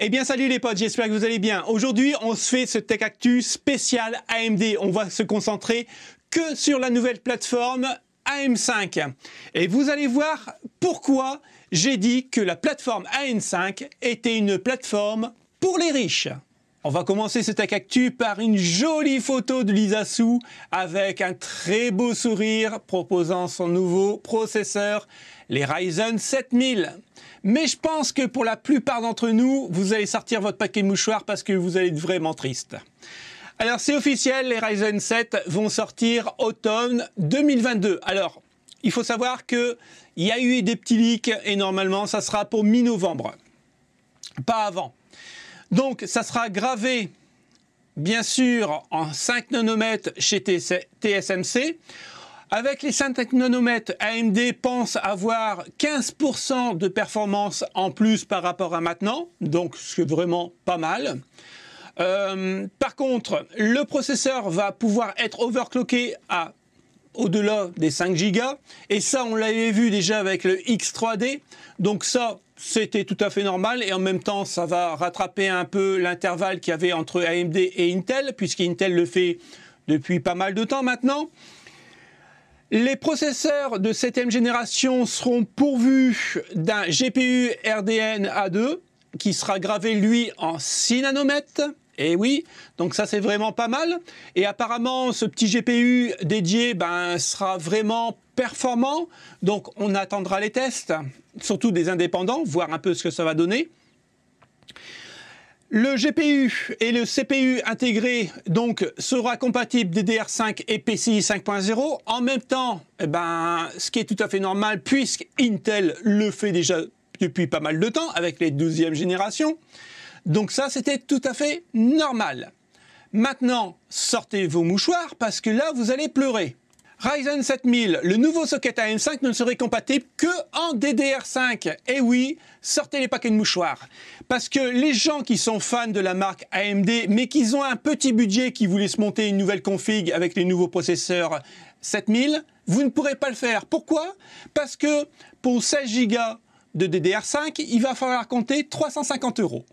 Eh bien salut les potes, j'espère que vous allez bien. Aujourd'hui on se fait ce Tech Actu spécial AMD. On va se concentrer que sur la nouvelle plateforme AM5. Et vous allez voir pourquoi j'ai dit que la plateforme AM5 était une plateforme pour les riches. On va commencer ce Tech Actu par une jolie photo de Lisa Su avec un très beau sourire proposant son nouveau processeur, les Ryzen 7000. Mais je pense que pour la plupart d'entre nous, vous allez sortir votre paquet de mouchoirs parce que vous allez être vraiment triste. Alors c'est officiel, les Ryzen 7 vont sortir automne 2022. Alors, il faut savoir qu'il y a eu des petits leaks et normalement ça sera pour mi-novembre, pas avant. Donc ça sera gravé bien sûr en 5 nanomètres chez TSMC. Avec les 5 nanomètres, AMD pense avoir 15% de performance en plus par rapport à maintenant, donc c'est vraiment pas mal. Par contre, le processeur va pouvoir être overclocké à au-delà des 5 Go, et ça on l'avait vu déjà avec le X3D, donc ça c'était tout à fait normal, et en même temps ça va rattraper un peu l'intervalle qu'il y avait entre AMD et Intel, puisqu'Intel le fait depuis pas mal de temps maintenant. Les processeurs de 7e génération seront pourvus d'un GPU RDNA2 qui sera gravé lui en 6 nanomètres. Et oui, donc ça c'est vraiment pas mal. Et apparemment ce petit GPU dédié sera vraiment performant. Donc on attendra les tests, surtout des indépendants, voir un peu ce que ça va donner. Le GPU et le CPU intégré donc sera compatible DDR5 et PCI 5.0. En même temps, ce qui est tout à fait normal puisque Intel le fait déjà depuis pas mal de temps avec les 12e générations. Donc ça, c'était tout à fait normal. Maintenant, sortez vos mouchoirs parce que là, vous allez pleurer. Ryzen 7000, le nouveau socket AM5 ne serait compatible que en DDR5. Et oui, sortez les paquets de mouchoirs. Parce que les gens qui sont fans de la marque AMD, mais qui ont un petit budget, qui voulaient se monter une nouvelle config avec les nouveaux processeurs 7000, vous ne pourrez pas le faire. Pourquoi? Parce que pour 16 Go de DDR5, il va falloir compter 350 €.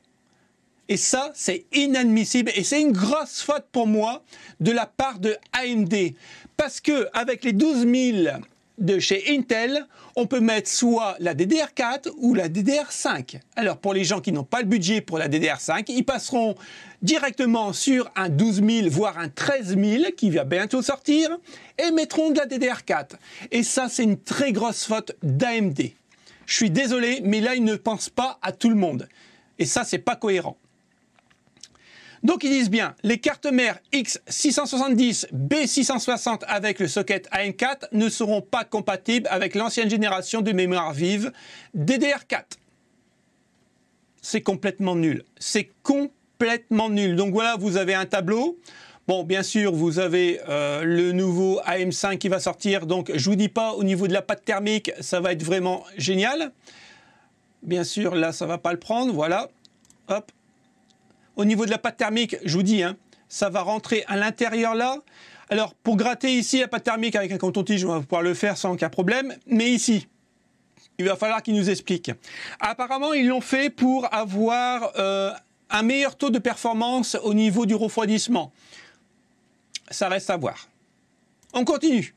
Et ça, c'est inadmissible et c'est une grosse faute pour moi de la part de AMD. Parce que avec les 12000 de chez Intel, on peut mettre soit la DDR4 ou la DDR5. Alors pour les gens qui n'ont pas le budget pour la DDR5, ils passeront directement sur un 12000 voire un 13000 qui va bientôt sortir et mettront de la DDR4. Et ça, c'est une très grosse faute d'AMD. Je suis désolé, mais là, ils ne pensent pas à tout le monde. Et ça, c'est pas cohérent. Donc ils disent bien, les cartes mères X670, B660 avec le socket AM4 ne seront pas compatibles avec l'ancienne génération de mémoire vive DDR4. C'est complètement nul. C'est complètement nul. Donc voilà, vous avez un tableau. Bon, bien sûr, vous avez le nouveau AM5 qui va sortir. Donc je vous dis pas, au niveau de la pâte thermique, ça va être vraiment génial. Bien sûr, là, ça va pas le prendre. Voilà. Hop. Au niveau de la pâte thermique, je vous dis, ça va rentrer à l'intérieur là. Alors, pour gratter ici la pâte thermique avec un coton-tige, on va pouvoir le faire sans aucun problème. Mais ici, il va falloir qu'ils nous expliquent. Apparemment, ils l'ont fait pour avoir un meilleur taux de performance au niveau du refroidissement. Ça reste à voir. On continue.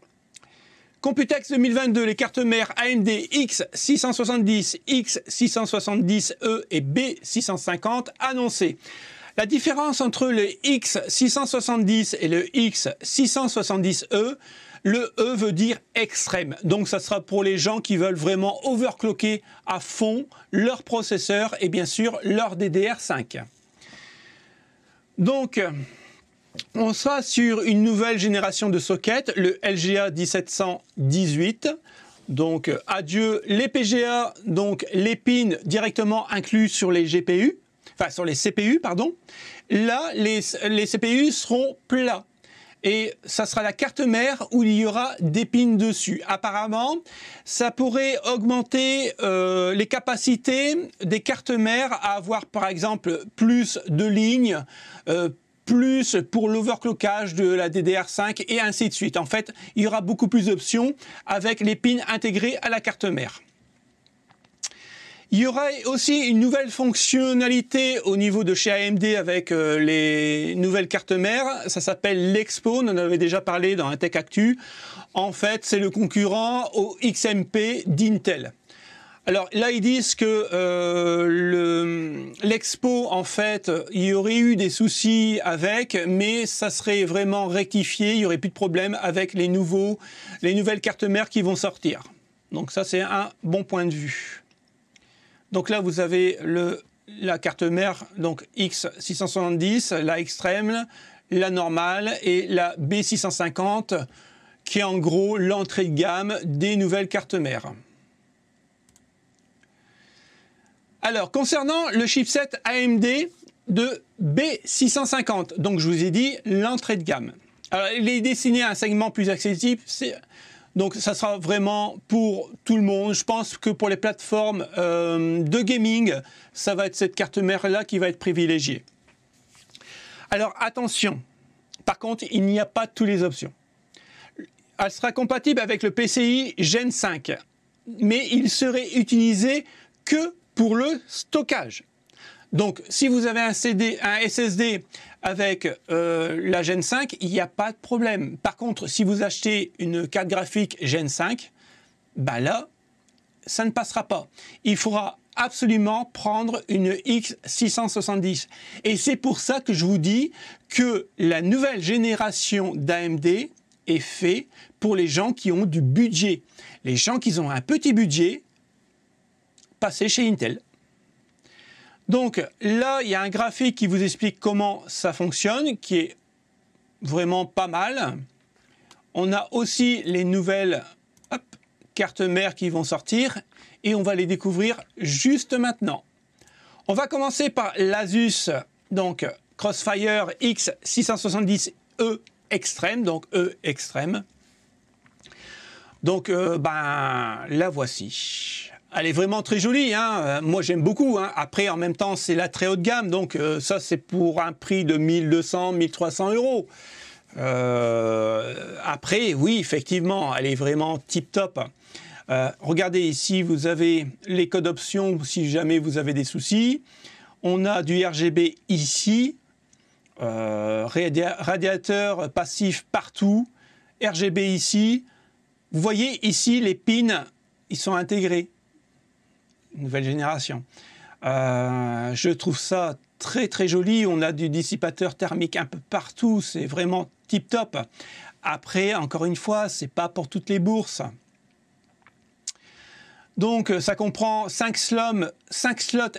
Computex 2022, les cartes mères AMD X670, X670E et B650 annoncées. La différence entre le X670 et le X670E, le E veut dire extrême. Donc ça sera pour les gens qui veulent vraiment overclocker à fond leur processeur et bien sûr leur DDR5. Donc on sera sur une nouvelle génération de sockets, le LGA 1718. Donc adieu les PGA, donc les pins directement inclus sur les GPU, enfin sur les CPU, pardon. Là, les CPU seront plats. Et ça sera la carte mère où il y aura des pins dessus. Apparemment, ça pourrait augmenter les capacités des cartes mères à avoir par exemple plus de lignes, plus pour l'overclockage de la DDR5 et ainsi de suite. En fait, il y aura beaucoup plus d'options avec les pins intégrés à la carte mère. Il y aura aussi une nouvelle fonctionnalité au niveau de chez AMD avec les nouvelles cartes mères. Ça s'appelle l'Expo, on en avait déjà parlé dans un Tech Actu. En fait, c'est le concurrent au XMP d'Intel. Alors là, ils disent que l'Expo, en fait, il y aurait eu des soucis avec, mais ça serait vraiment rectifié, il n'y aurait plus de problème avec les nouvelles cartes mères qui vont sortir. Donc ça, c'est un bon point de vue. Donc là, vous avez la carte mère, donc X670, la extrême, la normale et la B650, qui est en gros l'entrée de gamme des nouvelles cartes mères. Alors, concernant le chipset AMD de B650, donc je vous ai dit l'entrée de gamme. Alors, il est destiné à un segment plus accessible, donc ça sera vraiment pour tout le monde. Je pense que pour les plateformes de gaming, ça va être cette carte mère-là qui va être privilégiée. Alors, attention, par contre, il n'y a pas toutes les options. Elle sera compatible avec le PCI Gen 5, mais il serait utilisé que pour le stockage. Donc, si vous avez un SSD avec la Gen 5, il n'y a pas de problème. Par contre, si vous achetez une carte graphique Gen 5, bah là, ça ne passera pas. Il faudra absolument prendre une X670. Et c'est pour ça que je vous dis que la nouvelle génération d'AMD est faite pour les gens qui ont du budget. Les gens qui ont un petit budget, passer chez Intel. Donc là, il y a un graphique qui vous explique comment ça fonctionne, qui est vraiment pas mal. On a aussi les nouvelles cartes mères qui vont sortir et on va les découvrir juste maintenant. On va commencer par l'Asus, donc Crossfire X670E Extreme, donc E Extreme. Donc la voici. Elle est vraiment très jolie, hein. Moi j'aime beaucoup, hein. Après, en même temps, c'est la très haute gamme, donc ça c'est pour un prix de 1200, 1300 euros. Après, oui, effectivement, elle est vraiment tip-top. Regardez ici, vous avez les codes options si jamais vous avez des soucis. On a du RGB ici, radiateur passif partout, RGB ici. Vous voyez ici, les pins, ils sont intégrés. Nouvelle génération. Je trouve ça très très joli. On a du dissipateur thermique un peu partout. C'est vraiment tip top. Après, encore une fois, c'est pas pour toutes les bourses. Donc, ça comprend 5 slots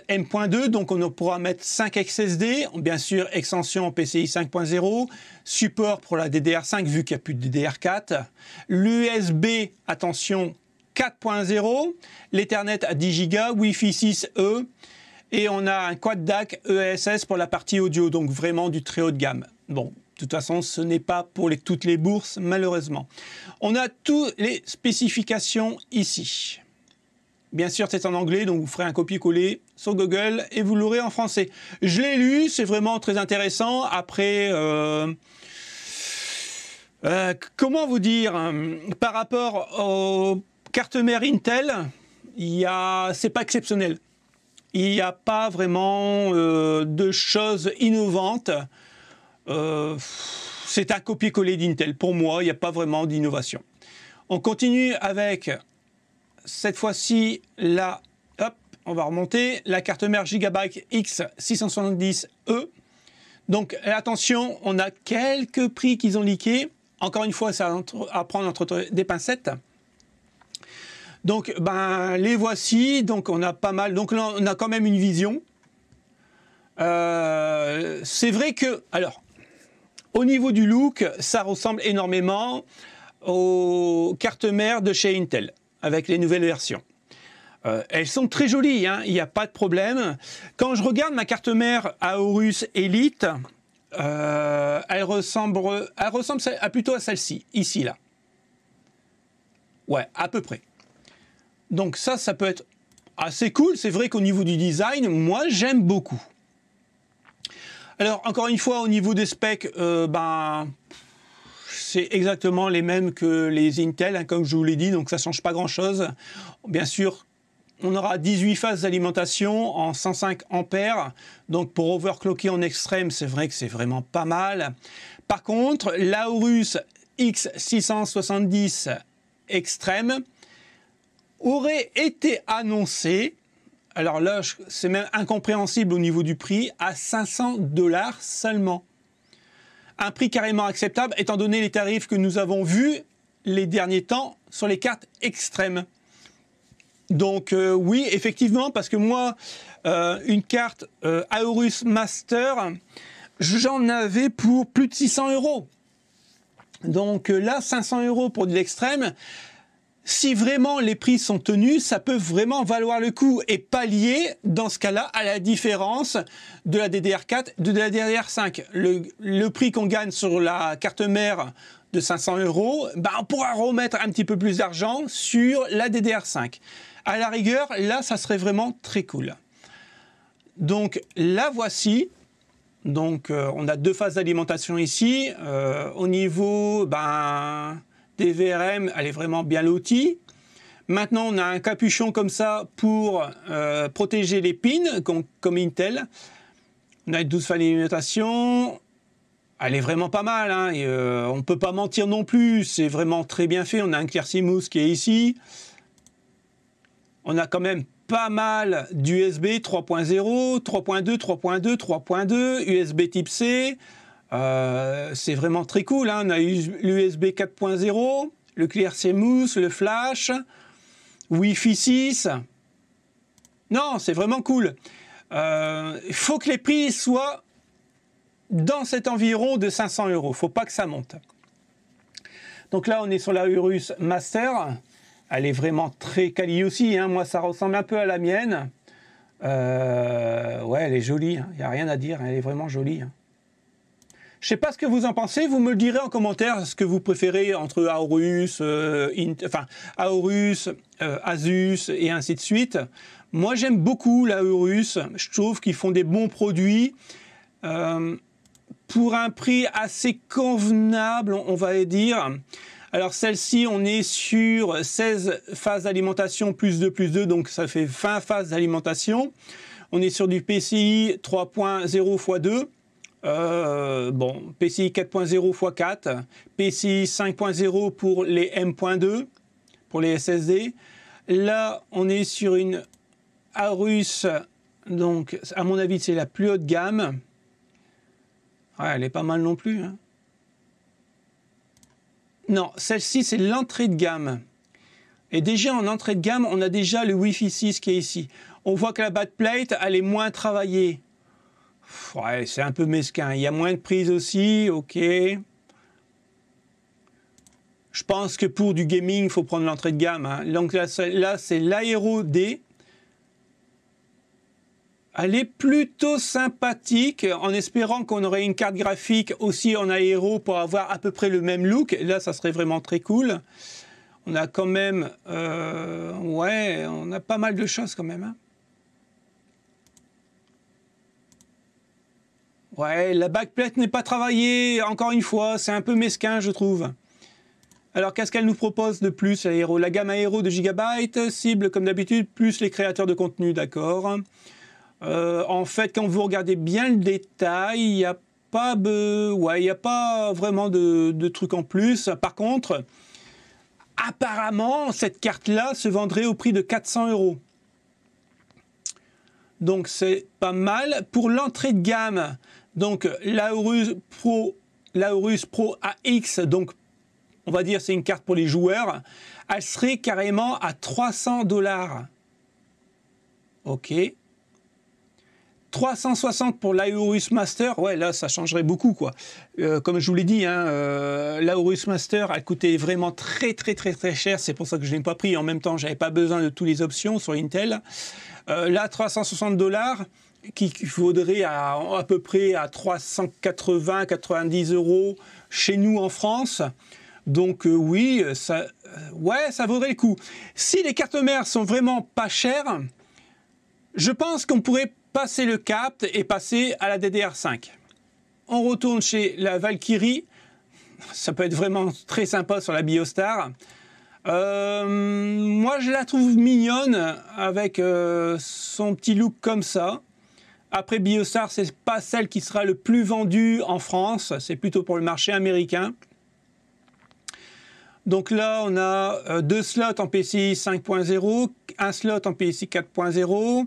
M.2. Donc, on pourra mettre 5 SSD. Bien sûr, extension PCI 5.0. Support pour la DDR5 vu qu'il n'y a plus de DDR4. L'USB, attention, 4.0, l'Ethernet à 10 Go, Wi-Fi 6E et on a un quad DAC ESS pour la partie audio, donc vraiment du très haut de gamme. Bon, de toute façon, ce n'est pas pour toutes les bourses, malheureusement. On a toutes les spécifications ici. Bien sûr, c'est en anglais, donc vous ferez un copier-coller sur Google et vous l'aurez en français. Je l'ai lu, c'est vraiment très intéressant. Après, comment vous dire, par rapport aux carte mère Intel, c'est pas exceptionnel. Il n'y a pas vraiment de choses innovantes. C'est un copier-coller d'Intel. Pour moi, il n'y a pas vraiment d'innovation. On continue avec, cette fois-ci, on va remonter, la carte mère Gigabyte X670E. Donc, attention, on a quelques prix qu'ils ont leakés. Encore une fois, ça à prendre entre des pincettes. Donc, les voici. Donc, on a pas mal. Donc là, on a quand même une vision. C'est vrai que, alors, au niveau du look, ça ressemble énormément aux cartes mères de chez Intel, avec les nouvelles versions. Elles sont très jolies, hein, il n'y a pas de problème. Quand je regarde ma carte mère Aorus Elite, elle ressemble plutôt à celle-ci, ici, là. Ouais, à peu près. Donc ça peut être assez cool. C'est vrai qu'au niveau du design, moi, j'aime beaucoup. Alors, encore une fois, au niveau des specs, c'est exactement les mêmes que les Intel, hein, comme je vous l'ai dit, donc ça ne change pas grand-chose. Bien sûr, on aura 18 phases d'alimentation en 105 ampères. Donc pour overclocker en extrême, c'est vrai que c'est vraiment pas mal. Par contre, l'Aorus X670 Extreme aurait été annoncé, alors là, c'est même incompréhensible au niveau du prix, à 500 $ seulement. Un prix carrément acceptable étant donné les tarifs que nous avons vus les derniers temps sur les cartes extrêmes. Donc oui, effectivement, parce que moi, une carte Aorus Master, j'en avais pour plus de 600 €. Donc là, 500 € pour de l'extrême, si vraiment les prix sont tenus, ça peut vraiment valoir le coup et pallier, dans ce cas-là, à la différence de la DDR4 et de la DDR5. Le prix qu'on gagne sur la carte mère de 500 €, ben on pourra remettre un petit peu plus d'argent sur la DDR5. À la rigueur, là, ça serait vraiment très cool. Donc, la voici. Donc, on a 2 phases d'alimentation ici. Au niveau des VRM, elle est vraiment bien lotie. Maintenant, on a un capuchon comme ça pour protéger les pins, comme Intel. On a 12 phases d'alimentation. Elle est vraiment pas mal, hein. On ne peut pas mentir non plus. C'est vraiment très bien fait. On a un ClearCMOS qui est ici. On a quand même pas mal d'USB 3.0, 3.2, 3.2, 3.2, USB type C. C'est vraiment très cool, hein. On a l'USB 4.0, le ClearCMOS, le flash, Wi-Fi 6. Non, c'est vraiment cool. Il faut que les prix soient dans cet environ de 500 €. Il ne faut pas que ça monte. Donc là, on est sur la Aorus Master. Elle est vraiment très quali aussi, hein. Moi, ça ressemble un peu à la mienne. Ouais, elle est jolie, hein. Il n'y a rien à dire, elle est vraiment jolie, hein. Je ne sais pas ce que vous en pensez, vous me le direz en commentaire, ce que vous préférez entre Aorus, Aorus, Asus et ainsi de suite. Moi, j'aime beaucoup la Aorus, je trouve qu'ils font des bons produits. Pour un prix assez convenable, on va dire. Alors celle-ci, on est sur 16 phases d'alimentation plus 2, donc ça fait 20 phases d'alimentation. On est sur du PCI 3.0 x 2. PCI 4.0 x 4. PCI 5.0 pour les M.2, pour les SSD. Là, on est sur une Aorus, donc à mon avis, c'est la plus haute gamme. Ouais, elle est pas mal non plus, hein. Non, celle-ci, c'est l'entrée de gamme. Et déjà, en entrée de gamme, on a déjà le Wi-Fi 6 qui est ici. On voit que la backplate, elle est moins travaillée. Ouais, c'est un peu mesquin. Il y a moins de prises aussi, ok. Je pense que pour du gaming, il faut prendre l'entrée de gamme, hein. Donc là c'est l'Aero D. Elle est plutôt sympathique, en espérant qu'on aurait une carte graphique aussi en aéro pour avoir à peu près le même look. Là, ça serait vraiment très cool. On a quand même... ouais, on a pas mal de choses quand même, hein. Ouais, la backplate n'est pas travaillée, encore une fois, c'est un peu mesquin, je trouve. Alors, qu'est-ce qu'elle nous propose de plus, l'aéro? La gamme aéro de Gigabyte, cible comme d'habitude, plus les créateurs de contenu, d'accord. En fait, quand vous regardez bien le détail, il n'y a pas vraiment de trucs en plus. Par contre, apparemment, cette carte-là se vendrait au prix de 400 €. Donc, c'est pas mal. Pour l'entrée de gamme, donc l'Aorus Pro AX, donc on va dire c'est une carte pour les joueurs, elle serait carrément à 300 $. Ok. 360 pour l'Aorus Master, ouais, là, ça changerait beaucoup, quoi. Comme je vous l'ai dit, hein, l'Aorus Master a coûté vraiment très cher, c'est pour ça que je ne l'ai pas pris. En même temps, je n'avais pas besoin de toutes les options sur Intel. Là, 360 $, qui vaudrait à peu près à 380-90 € chez nous en France. Donc oui, ça vaudrait le coup. Si les cartes mères sont vraiment pas chères, je pense qu'on pourrait passer le cap et passer à la DDR5. On retourne chez la Valkyrie. Ça peut être vraiment très sympa sur la Biostar. Moi, je la trouve mignonne avec son petit look comme ça. Après, BioStar, c'est pas celle qui sera le plus vendue en France. C'est plutôt pour le marché américain. Donc là, on a 2 slots en PCI 5.0, 1 slot en PCI 4.0.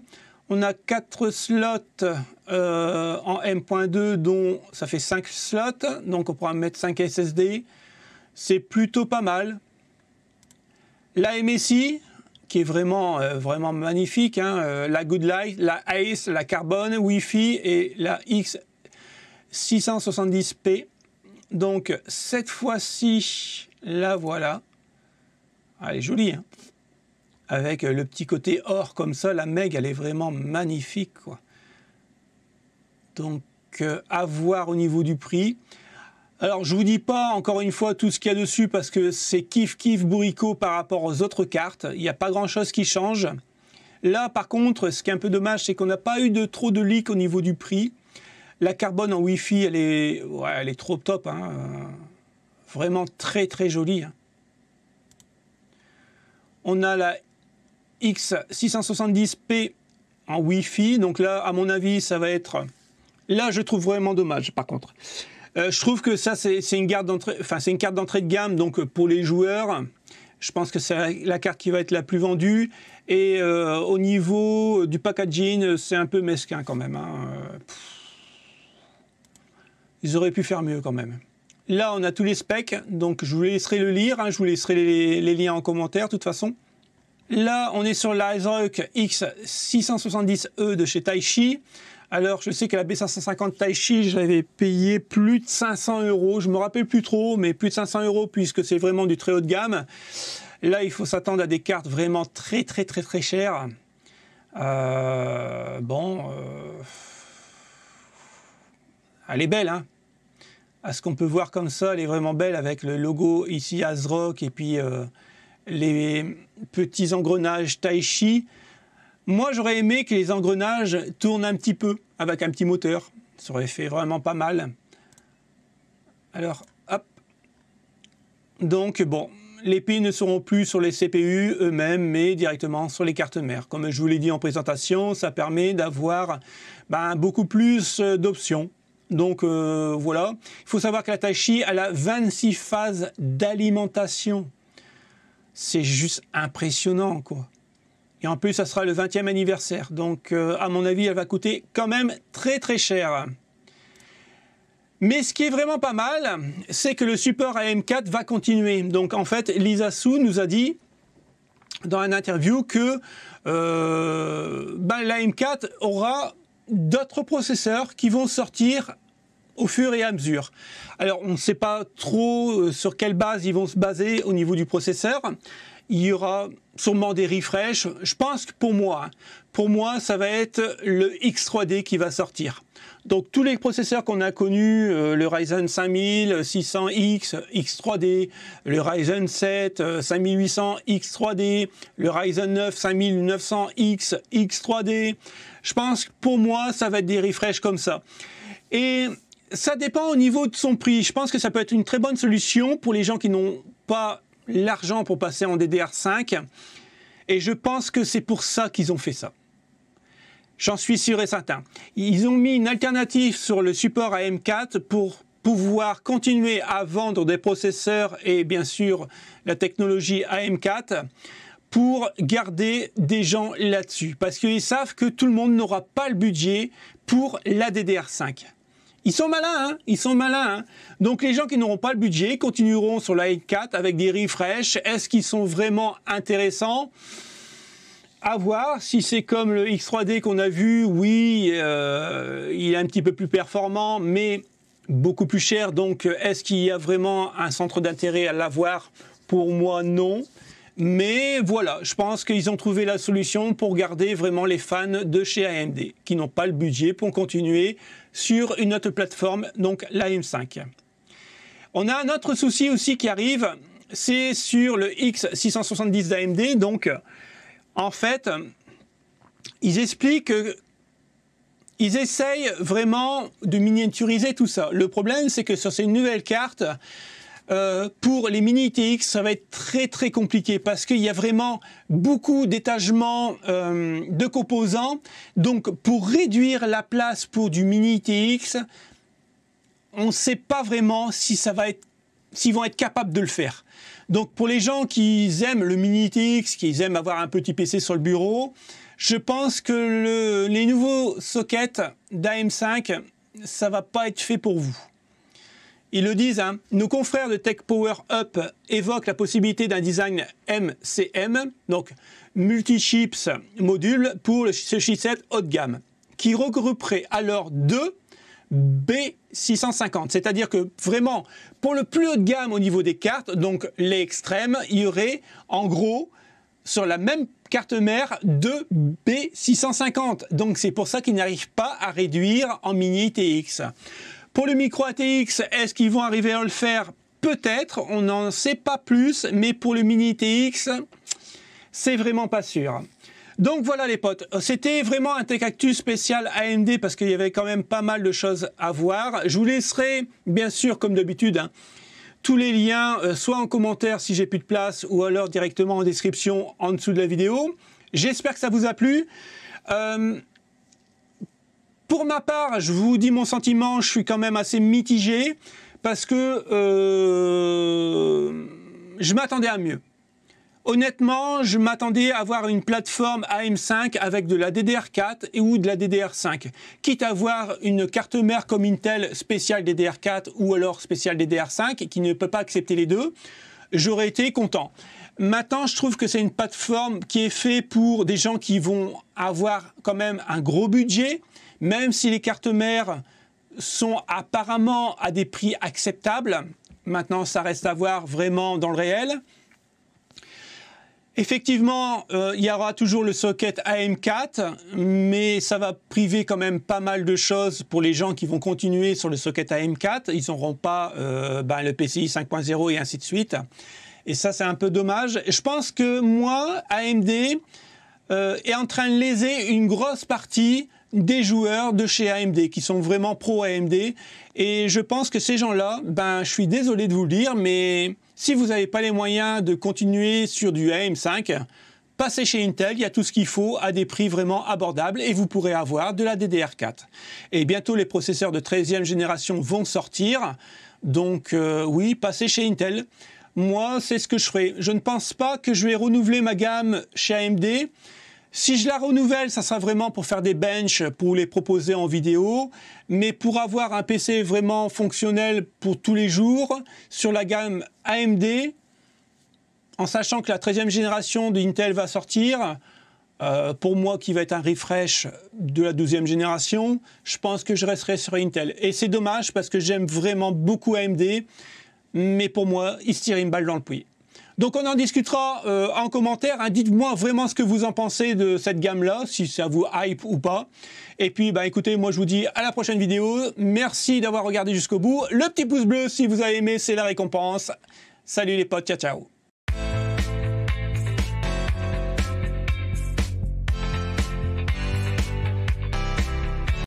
On a 4 slots en M.2, dont ça fait 5 slots. Donc on pourra mettre 5 SSD. C'est plutôt pas mal. La MSI, qui est vraiment, vraiment magnifique, hein, la Goodlight, la Ace, la Carbon, Wi-Fi et la X670p. Donc cette fois-ci, la voilà. Elle est jolie, hein. Avec le petit côté or comme ça, la Meg, elle est vraiment magnifique, quoi. Donc à voir au niveau du prix. Alors, je vous dis pas, encore une fois, tout ce qu'il y a dessus, parce que c'est kiff bourricot par rapport aux autres cartes. Il n'y a pas grand-chose qui change. Là, par contre, ce qui est un peu dommage, c'est qu'on n'a pas eu trop de leaks au niveau du prix. La Carbone en Wi-Fi, elle est trop top, hein. Vraiment très, très jolie, hein. On a la X670p en Wi-Fi. Donc là, à mon avis, ça va être... Là, je trouve vraiment dommage, par contre. Je trouve que ça, c'est une carte d'entrée, enfin, c'est une carte d'entrée de gamme, donc pour les joueurs, je pense que c'est la carte qui va être la plus vendue. Et au niveau du packaging, c'est un peu mesquin quand même, hein. Ils auraient pu faire mieux quand même. Là, on a tous les specs, donc je vous laisserai le lire, hein, je vous laisserai les liens en commentaire de toute façon. Là, on est sur l'ASRock X670E de chez Taichi. Alors, je sais que la B550 Taichi, je l'avais payé plus de 500 €. Je me rappelle plus trop, mais plus de 500 € puisque c'est vraiment du très haut de gamme. Là, il faut s'attendre à des cartes vraiment très chères. Elle est belle, hein. À ce qu'on peut voir comme ça, elle est vraiment belle avec le logo ici ASRock et puis les petits engrenages Taichi. Moi, j'aurais aimé que les engrenages tournent un petit peu avec un petit moteur. Ça aurait fait vraiment pas mal. Alors, hop. Donc, bon, les piles ne seront plus sur les CPU eux-mêmes, mais directement sur les cartes mères. Comme je vous l'ai dit en présentation, ça permet d'avoir beaucoup plus d'options. Donc, voilà. Il faut savoir que la Taichi, elle a 26 phases d'alimentation. C'est juste impressionnant, quoi. Et en plus, ça sera le 20e anniversaire. Donc, à mon avis, elle va coûter quand même très cher. Mais ce qui est vraiment pas mal, c'est que le support AM4 va continuer. Donc, en fait, Lisa Su nous a dit dans une interview que l'AM4 aura d'autres processeurs qui vont sortir au fur et à mesure. Alors, on ne sait pas trop sur quelle base ils vont se baser au niveau du processeur. Il y aura sûrement des refresh. Je pense que pour moi, ça va être le X3D qui va sortir. Donc tous les processeurs qu'on a connus, le Ryzen 5600X, X3D, le Ryzen 7 5800 X3D, le Ryzen 9 5900X, X3D, je pense que pour moi, ça va être des refresh comme ça. Et ça dépend au niveau de son prix. Je pense que ça peut être une très bonne solution pour les gens qui n'ont pas l'argent pour passer en DDR5. Et je pense que c'est pour ça qu'ils ont fait ça. J'en suis sûr et certain. Ils ont mis une alternative sur le support AM4 pour pouvoir continuer à vendre des processeurs et bien sûr la technologie AM4 pour garder des gens là-dessus. Parce qu'ils savent que tout le monde n'aura pas le budget pour la DDR5. Ils sont malins, hein, ils sont malins, hein. Donc les gens qui n'auront pas le budget continueront sur la AM4 avec des refresh. Est-ce qu'ils sont vraiment intéressants ? À voir. Si c'est comme le X3D qu'on a vu, oui, il est un petit peu plus performant, mais beaucoup plus cher. Donc, est-ce qu'il y a vraiment un centre d'intérêt à l'avoir ? Pour moi, non. Mais voilà, je pense qu'ils ont trouvé la solution pour garder vraiment les fans de chez AMD, qui n'ont pas le budget pour continuer sur une autre plateforme, donc la M5. On a un autre souci aussi qui arrive, c'est sur le X670 d'AMD, donc... En fait, ils expliquent qu'ils essayent vraiment de miniaturiser tout ça. Le problème, c'est que sur ces nouvelles cartes, pour les mini ITX, ça va être très compliqué parce qu'il y a vraiment beaucoup d'étagements de composants. Donc, pour réduire la place pour du mini ITX, on ne sait pas vraiment si s'ils vont être capables de le faire. Donc, pour les gens qui aiment le mini ITX, qui aiment avoir un petit PC sur le bureau, je pense que les nouveaux sockets d'AM5, ça va pas être fait pour vous. Ils le disent, hein, nos confrères de Tech Power Up évoquent la possibilité d'un design MCM, donc multi-chips module, pour ce chipset haut de gamme, qui regrouperait alors deux B650. C'est-à-dire que vraiment, pour le plus haut de gamme au niveau des cartes, donc les extrêmes, il y aurait en gros sur la même carte mère deux B650. Donc c'est pour ça qu'ils n'arrivent pas à réduire en mini ITX. Pour le micro ATX, est-ce qu'ils vont arriver à le faire? Peut-être, on n'en sait pas plus, mais pour le mini ITX, c'est vraiment pas sûr. Donc voilà les potes, c'était vraiment un Tech Actu spécial AMD parce qu'il y avait quand même pas mal de choses à voir. Je vous laisserai, bien sûr, comme d'habitude, hein, tous les liens, soit en commentaire si j'ai plus de place, ou alors directement en description en dessous de la vidéo. J'espère que ça vous a plu. Pour ma part, je vous dis mon sentiment, je suis quand même assez mitigé parce que je m'attendais à mieux. Honnêtement, je m'attendais à avoir une plateforme AM5 avec de la DDR4 ou de la DDR5. Quitte à avoir une carte mère comme Intel spéciale DDR4 ou alors spéciale DDR5 qui ne peut pas accepter les deux, j'aurais été content. Maintenant, je trouve que c'est une plateforme qui est faite pour des gens qui vont avoir quand même un gros budget, même si les cartes mères sont apparemment à des prix acceptables. Maintenant, ça reste à voir vraiment dans le réel. Effectivement, il y aura toujours le socket AM4, mais ça va priver quand même pas mal de choses pour les gens qui vont continuer sur le socket AM4. Ils n'auront pas le PCI 5.0 et ainsi de suite. Et ça, c'est un peu dommage. Je pense que moi, AMD est en train de léser une grosse partie des joueurs de chez AMD qui sont vraiment pro AMD. Et je pense que ces gens-là, je suis désolé de vous le dire, mais si vous n'avez pas les moyens de continuer sur du AM5, passez chez Intel, il y a tout ce qu'il faut à des prix vraiment abordables et vous pourrez avoir de la DDR4. Et bientôt, les processeurs de 13e génération vont sortir. Donc oui, passez chez Intel. Moi, c'est ce que je ferai. Je ne pense pas que je vais renouveler ma gamme chez AMD. Si je la renouvelle, ça sera vraiment pour faire des benches, pour les proposer en vidéo. Mais pour avoir un PC vraiment fonctionnel pour tous les jours, sur la gamme AMD, en sachant que la 13e génération d'Intel va sortir, pour moi qui va être un refresh de la 12e génération, je pense que je resterai sur Intel. Et c'est dommage parce que j'aime vraiment beaucoup AMD, mais pour moi, il se tire une balle dans le pied. Donc on en discutera en commentaire, hein. Dites-moi vraiment ce que vous en pensez de cette gamme-là, si ça vous hype ou pas. Et puis écoutez, moi je vous dis à la prochaine vidéo. Merci d'avoir regardé jusqu'au bout. Le petit pouce bleu si vous avez aimé, c'est la récompense. Salut les potes, ciao ciao.